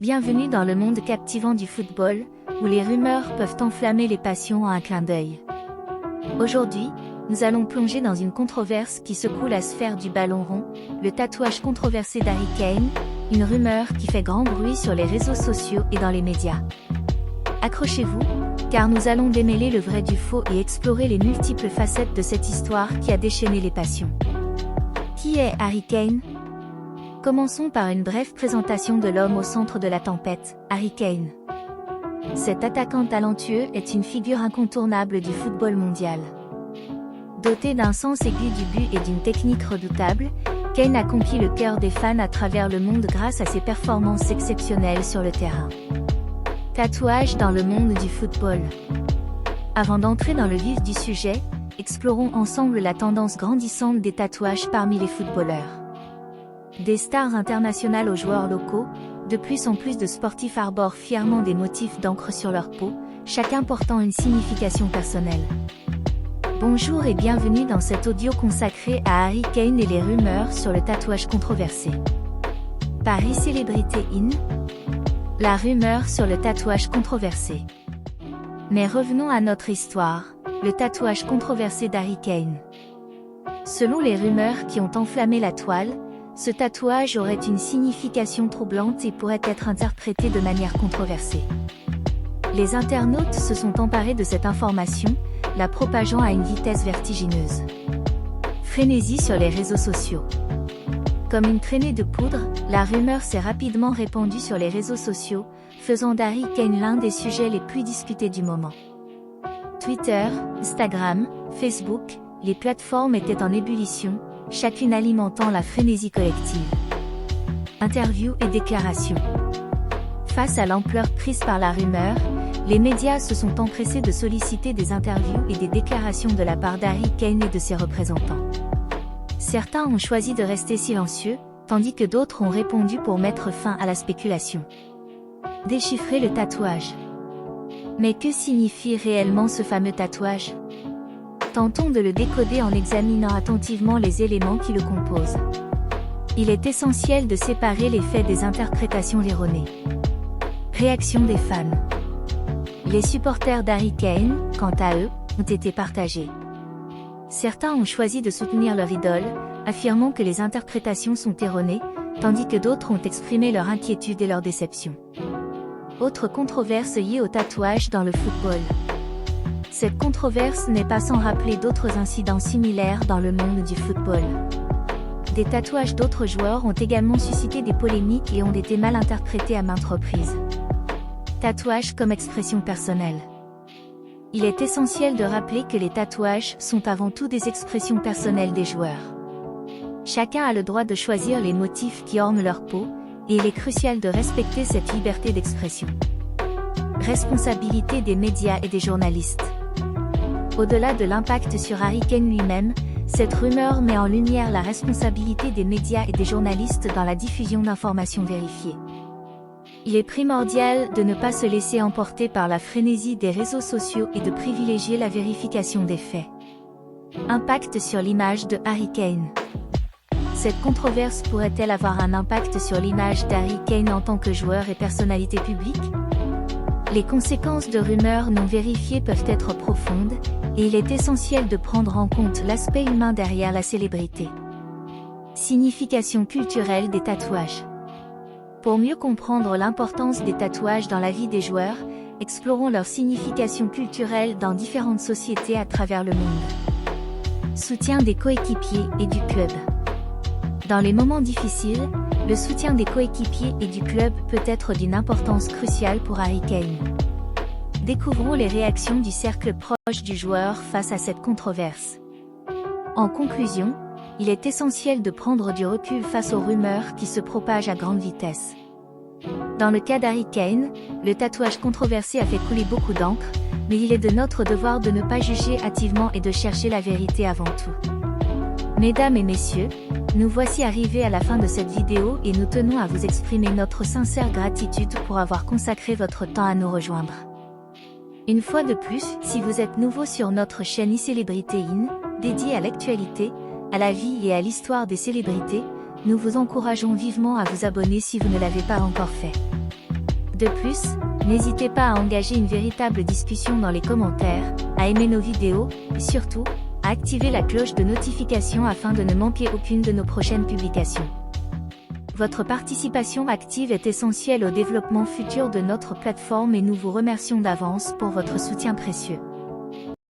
Bienvenue dans le monde captivant du football, où les rumeurs peuvent enflammer les passions en un clin d'œil. Aujourd'hui, nous allons plonger dans une controverse qui secoue la sphère du ballon rond, le tatouage controversé d'Harry Kane, une rumeur qui fait grand bruit sur les réseaux sociaux et dans les médias. Accrochez-vous, car nous allons démêler le vrai du faux et explorer les multiples facettes de cette histoire qui a déchaîné les passions. Qui est Harry Kane ? Commençons par une brève présentation de l'homme au centre de la tempête, Harry Kane. Cet attaquant talentueux est une figure incontournable du football mondial. Doté d'un sens aigu du but et d'une technique redoutable, Kane a conquis le cœur des fans à travers le monde grâce à ses performances exceptionnelles sur le terrain. Tatouage dans le monde du football. Avant d'entrer dans le vif du sujet, explorons ensemble la tendance grandissante des tatouages parmi les footballeurs. Des stars internationales aux joueurs locaux, de plus en plus de sportifs arborent fièrement des motifs d'encre sur leur peau, chacun portant une signification personnelle. Bonjour et bienvenue dans cet audio consacré à Harry Kane et les rumeurs sur le tatouage controversé. Paris Célébrité In. La rumeur sur le tatouage controversé. Mais revenons à notre histoire, le tatouage controversé d'Harry Kane. Selon les rumeurs qui ont enflammé la toile, ce tatouage aurait une signification troublante et pourrait être interprété de manière controversée. Les internautes se sont emparés de cette information, la propageant à une vitesse vertigineuse. Frénésie sur les réseaux sociaux. Comme une traînée de poudre, la rumeur s'est rapidement répandue sur les réseaux sociaux, faisant d'Harry Kane l'un des sujets les plus discutés du moment. Twitter, Instagram, Facebook, les plateformes étaient en ébullition, chacune alimentant la frénésie collective. Interviews et déclarations. Face à l'ampleur prise par la rumeur, les médias se sont empressés de solliciter des interviews et des déclarations de la part d'Harry Kane et de ses représentants. Certains ont choisi de rester silencieux, tandis que d'autres ont répondu pour mettre fin à la spéculation. Déchiffrer le tatouage. Mais que signifie réellement ce fameux tatouage ? Tentons de le décoder en examinant attentivement les éléments qui le composent. Il est essentiel de séparer les faits des interprétations erronées. Réaction des fans. Les supporters d'Harry Kane, quant à eux, ont été partagés. Certains ont choisi de soutenir leur idole, affirmant que les interprétations sont erronées, tandis que d'autres ont exprimé leur inquiétude et leur déception. Autre controverse liée au tatouage dans le football. Cette controverse n'est pas sans rappeler d'autres incidents similaires dans le monde du football. Des tatouages d'autres joueurs ont également suscité des polémiques et ont été mal interprétés à maintes reprises. Tatouage comme expression personnelle. Il est essentiel de rappeler que les tatouages sont avant tout des expressions personnelles des joueurs. Chacun a le droit de choisir les motifs qui ornent leur peau, et il est crucial de respecter cette liberté d'expression. Responsabilité des médias et des journalistes. Au-delà de l'impact sur Harry Kane lui-même, cette rumeur met en lumière la responsabilité des médias et des journalistes dans la diffusion d'informations vérifiées. Il est primordial de ne pas se laisser emporter par la frénésie des réseaux sociaux et de privilégier la vérification des faits. Impact sur l'image de Harry Kane. Cette controverse pourrait-elle avoir un impact sur l'image d'Harry Kane en tant que joueur et personnalité publique ? Les conséquences de rumeurs non vérifiées peuvent être profondes, et il est essentiel de prendre en compte l'aspect humain derrière la célébrité. Signification culturelle des tatouages. Pour mieux comprendre l'importance des tatouages dans la vie des joueurs, explorons leur signification culturelle dans différentes sociétés à travers le monde. Soutien des coéquipiers et du club. Dans les moments difficiles, le soutien des coéquipiers et du club peut être d'une importance cruciale pour Harry Kane. Découvrons les réactions du cercle proche du joueur face à cette controverse. En conclusion, il est essentiel de prendre du recul face aux rumeurs qui se propagent à grande vitesse. Dans le cas d'Harry Kane, le tatouage controversé a fait couler beaucoup d'encre, mais il est de notre devoir de ne pas juger hâtivement et de chercher la vérité avant tout. Mesdames et messieurs, nous voici arrivés à la fin de cette vidéo et nous tenons à vous exprimer notre sincère gratitude pour avoir consacré votre temps à nous rejoindre. Une fois de plus, si vous êtes nouveau sur notre chaîne iCélébrité In, dédiée à l'actualité, à la vie et à l'histoire des célébrités, nous vous encourageons vivement à vous abonner si vous ne l'avez pas encore fait. De plus, n'hésitez pas à engager une véritable discussion dans les commentaires, à aimer nos vidéos, et surtout, à activer la cloche de notification afin de ne manquer aucune de nos prochaines publications. Votre participation active est essentielle au développement futur de notre plateforme et nous vous remercions d'avance pour votre soutien précieux.